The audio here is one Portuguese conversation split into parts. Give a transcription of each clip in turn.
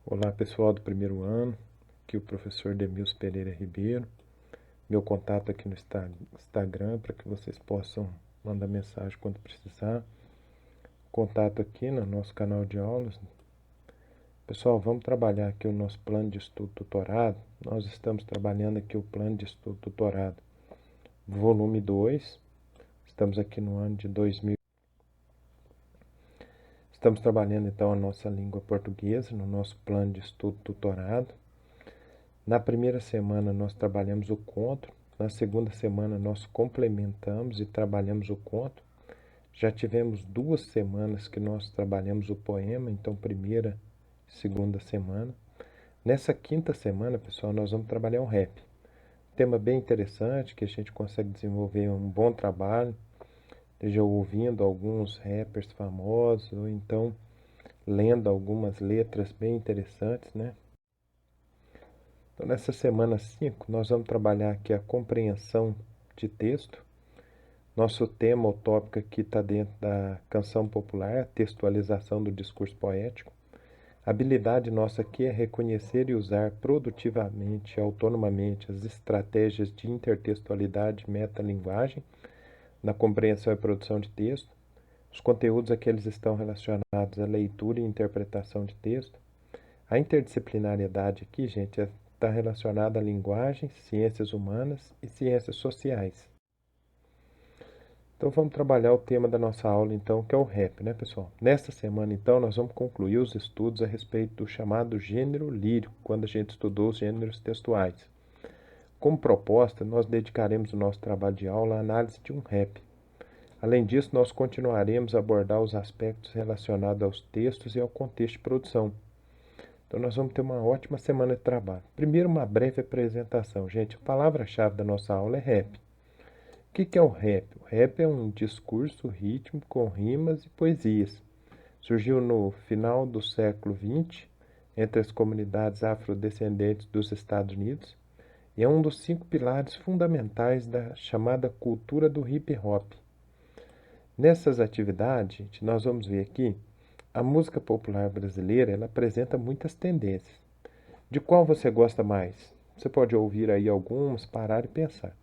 Olá pessoal do primeiro ano, aqui é o professor Demilson Pereira Ribeiro. Meu contato aqui no Instagram para que vocês possam mandar mensagem quando precisar. Contato aqui no nosso canal de aulas. Pessoal, vamos trabalhar aqui o nosso plano de estudo tutorado. Nós estamos trabalhando aqui o plano de estudo tutorado volume 2. Estamos aqui no ano de 2000. Estamos trabalhando então a nossa língua portuguesa no nosso plano de estudo tutorado. Na primeira semana nós trabalhamos o conto, na segunda semana nós complementamos e trabalhamos o conto. Já tivemos 2 semanas que nós trabalhamos o poema, então primeira e segunda semana. Nessa quinta semana, pessoal, nós vamos trabalhar o rap. Tema bem interessante, que a gente consegue desenvolver um bom trabalho, seja ouvindo alguns rappers famosos, ou então lendo algumas letras bem interessantes, né? Então, nessa semana 5, nós vamos trabalhar aqui a compreensão de texto. Nosso tema ou tópico aqui está dentro da canção popular, a textualização do discurso poético. A habilidade nossa aqui é reconhecer e usar produtivamente, autonomamente, as estratégias de intertextualidade e metalinguagem na compreensão e produção de texto. Os conteúdos aqui eles estão relacionados à leitura e interpretação de texto. A interdisciplinariedade aqui, gente, está relacionada à linguagem, ciências humanas e ciências sociais. Então vamos trabalhar o tema da nossa aula, então, que é o rap, né, pessoal? Nesta semana, então, nós vamos concluir os estudos a respeito do chamado gênero lírico, quando a gente estudou os gêneros textuais. Como proposta, nós dedicaremos o nosso trabalho de aula à análise de um rap. Além disso, nós continuaremos a abordar os aspectos relacionados aos textos e ao contexto de produção. Então, nós vamos ter uma ótima semana de trabalho. Primeiro, uma breve apresentação. Gente, a palavra-chave da nossa aula é rap. O que é o rap? O rap é um discurso rítmico com rimas e poesias. Surgiu no final do século XX entre as comunidades afrodescendentes dos Estados Unidos e é um dos 5 pilares fundamentais da chamada cultura do hip hop. Nessas atividades, gente, nós vamos ver aqui, a música popular brasileira ela apresenta muitas tendências. De qual você gosta mais? Você pode ouvir aí algumas, parar e pensar.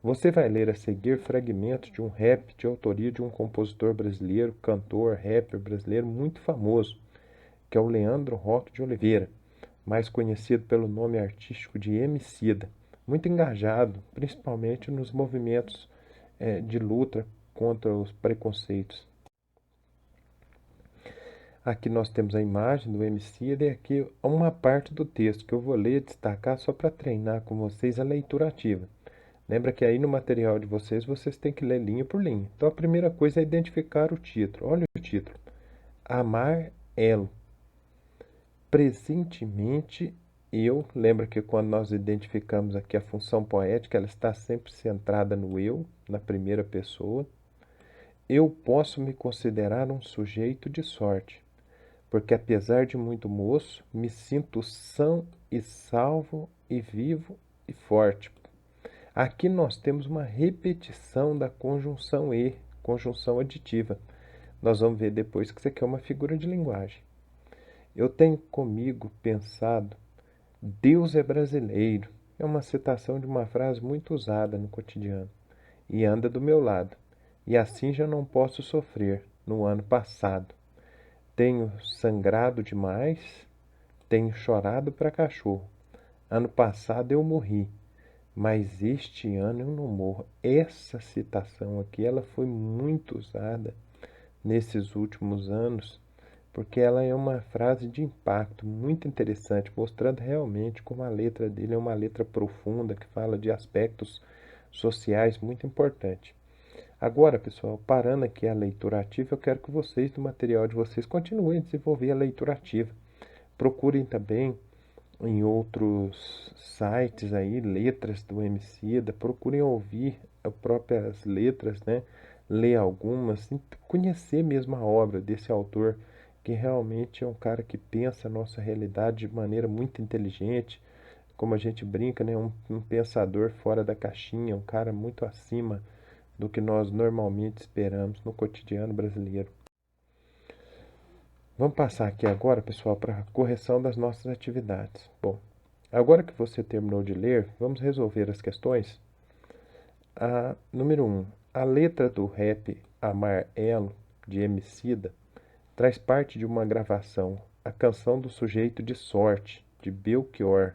Você vai ler a seguir fragmentos de um rap de autoria de um compositor brasileiro, cantor, rapper brasileiro muito famoso, que é o Leandro Roque de Oliveira, mais conhecido pelo nome artístico de Emicida, muito engajado, principalmente nos movimentos de luta contra os preconceitos. Aqui nós temos a imagem do Emicida e aqui uma parte do texto que eu vou ler e destacar só para treinar com vocês a leitura ativa. Lembra que aí no material de vocês têm que ler linha por linha. Então a primeira coisa é identificar o título. Olha o título. Amar elo. Presentemente eu. Lembra que quando nós identificamos aqui a função poética, ela está sempre centrada no eu, na primeira pessoa. Eu posso me considerar um sujeito de sorte, porque apesar de muito moço, me sinto são e salvo e vivo e forte. Aqui nós temos uma repetição da conjunção e, conjunção aditiva. Nós vamos ver depois que isso aqui é uma figura de linguagem. Eu tenho comigo pensado, Deus é brasileiro. É uma citação de uma frase muito usada no cotidiano. E anda do meu lado. E assim já não posso sofrer no ano passado. Tenho sangrado demais, tenho chorado para cachorro. Ano passado eu morri. Mas este ano eu não morro. Essa citação aqui, ela foi muito usada nesses últimos anos, porque ela é uma frase de impacto muito interessante, mostrando realmente como a letra dele é uma letra profunda, que fala de aspectos sociais muito importantes. Agora, pessoal, parando aqui a leitura ativa, eu quero que vocês, do material de vocês, continuem a desenvolver a leitura ativa. Procurem também em outros sites aí, letras do Emicida, procurem ouvir as próprias letras, né? Ler algumas, conhecer mesmo a obra desse autor, que realmente é um cara que pensa a nossa realidade de maneira muito inteligente, como a gente brinca, né? Um pensador fora da caixinha, um cara muito acima do que nós normalmente esperamos no cotidiano brasileiro. Vamos passar aqui agora, pessoal, para a correção das nossas atividades. Bom, agora que você terminou de ler, vamos resolver as questões. Número 1. A letra do rap Amarelo, de Emicida, traz parte de uma gravação, a canção do sujeito de sorte, de Belchior.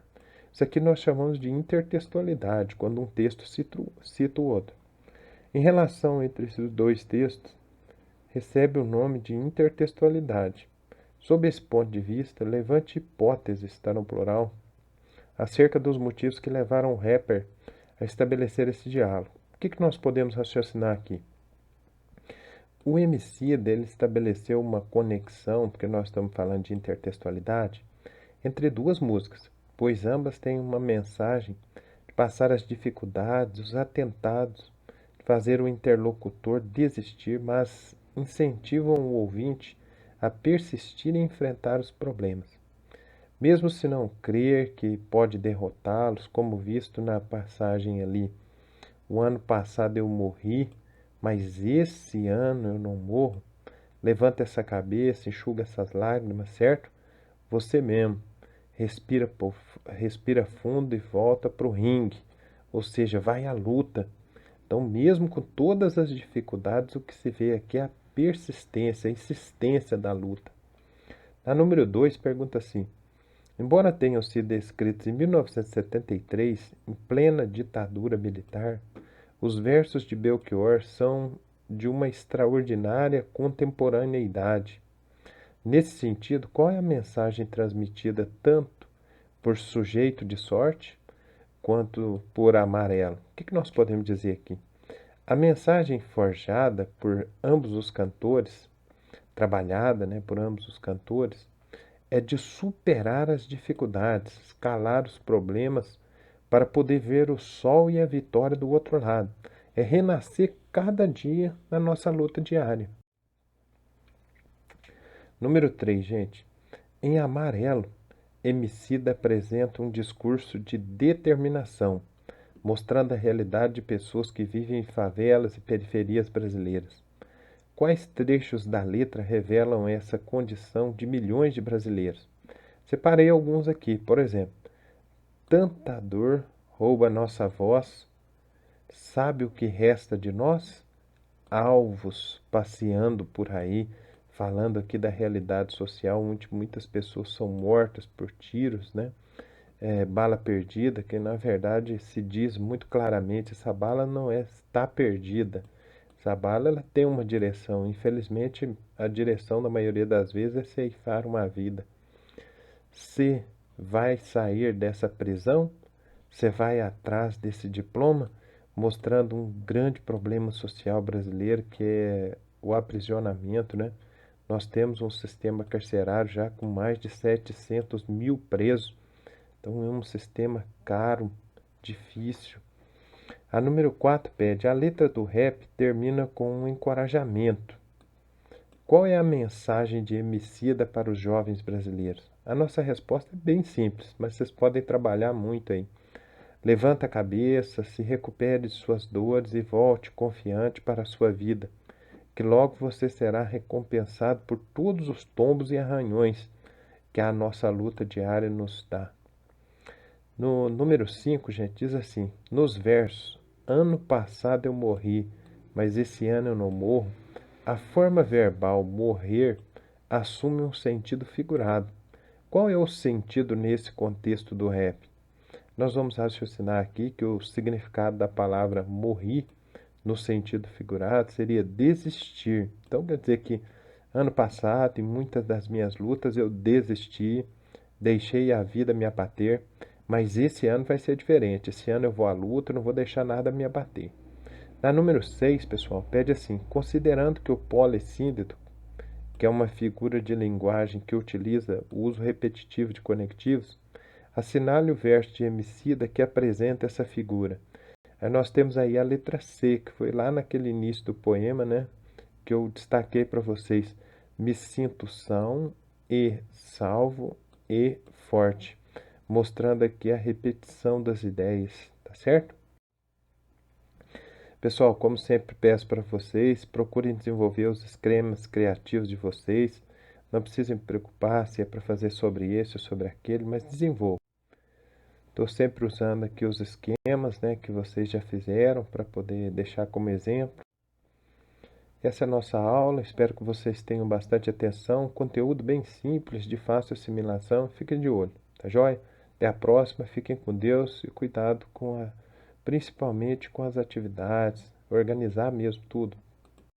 Isso aqui nós chamamos de intertextualidade, quando um texto cita o outro. Em relação entre esses dois textos, recebe o nome de intertextualidade. Sob esse ponto de vista, levante hipóteses, está no plural, acerca dos motivos que levaram o rapper a estabelecer esse diálogo. O que nós podemos raciocinar aqui? O Emicida, ele estabeleceu uma conexão, porque nós estamos falando de intertextualidade, entre duas músicas, pois ambas têm uma mensagem de passar as dificuldades, os atentados, de fazer o interlocutor desistir, mas incentivam o ouvinte a persistir e enfrentar os problemas. Mesmo se não crer que pode derrotá-los, como visto na passagem ali, o ano passado eu morri, mas esse ano eu não morro. Levanta essa cabeça, enxuga essas lágrimas, certo? Você mesmo. Respira fundo e volta para o ringue. Ou seja, vai à luta. Então, mesmo com todas as dificuldades, o que se vê aqui é a persistência, a insistência da luta. A número 2 pergunta assim: embora tenham sido escritos em 1973, em plena ditadura militar, os versos de Belchior são de uma extraordinária contemporaneidade. Nesse sentido, qual é a mensagem transmitida tanto por sujeito de sorte quanto por amarelo? O que nós podemos dizer aqui? A mensagem forjada por ambos os cantores, trabalhada, por ambos os cantores, é de superar as dificuldades, escalar os problemas para poder ver o sol e a vitória do outro lado. É renascer cada dia na nossa luta diária. Número 3, gente. Em amarelo, Emicida apresenta um discurso de determinação, mostrando a realidade de pessoas que vivem em favelas e periferias brasileiras. Quais trechos da letra revelam essa condição de milhões de brasileiros? Separei alguns aqui, por exemplo. Tanta dor rouba nossa voz, sabe o que resta de nós? Alvos passeando por aí, falando aqui da realidade social, onde muitas pessoas são mortas por tiros, né? Bala perdida, que na verdade se diz muito claramente, essa bala não está perdida. Essa bala ela tem uma direção. Infelizmente, a direção da maioria das vezes é ceifar uma vida. Você vai sair dessa prisão? Você vai atrás desse diploma? Mostrando um grande problema social brasileiro que é o aprisionamento, né? Nós temos um sistema carcerário já com mais de 700 mil presos. Então é um sistema caro, difícil. A número 4 pede: a letra do rap termina com um encorajamento. Qual é a mensagem de Emicida para os jovens brasileiros? A nossa resposta é bem simples, mas vocês podem trabalhar muito aí. Levanta a cabeça, se recupere de suas dores e volte confiante para a sua vida, que logo você será recompensado por todos os tombos e arranhões que a nossa luta diária nos dá. No número 5, gente, diz assim: nos versos, ano passado eu morri, mas esse ano eu não morro. A forma verbal morrer assume um sentido figurado. Qual é o sentido nesse contexto do rap? Nós vamos raciocinar aqui que o significado da palavra morrer, no sentido figurado, seria desistir. Então quer dizer que ano passado, em muitas das minhas lutas, eu desisti, deixei a vida me abater, mas esse ano vai ser diferente. Esse ano eu vou à luta, não vou deixar nada me abater. Na número 6, pessoal, pede assim: considerando que o polissíndeto, que é uma figura de linguagem que utiliza o uso repetitivo de conectivos, assinale o verso de Emicida que apresenta essa figura. Aí nós temos aí a letra C, que foi lá naquele início do poema, né? Que eu destaquei para vocês. Me sinto são e salvo e forte. Mostrando aqui a repetição das ideias, tá certo? Pessoal, como sempre peço para vocês, procurem desenvolver os esquemas criativos de vocês. Não precisa me preocupar se é para fazer sobre esse ou sobre aquele, mas desenvolva. Estou sempre usando aqui os esquemas, né, que vocês já fizeram para poder deixar como exemplo. Essa é a nossa aula, espero que vocês tenham bastante atenção. Conteúdo bem simples, de fácil assimilação. Fiquem de olho, tá joia? Até a próxima, fiquem com Deus e cuidado principalmente com as atividades, organizar mesmo tudo.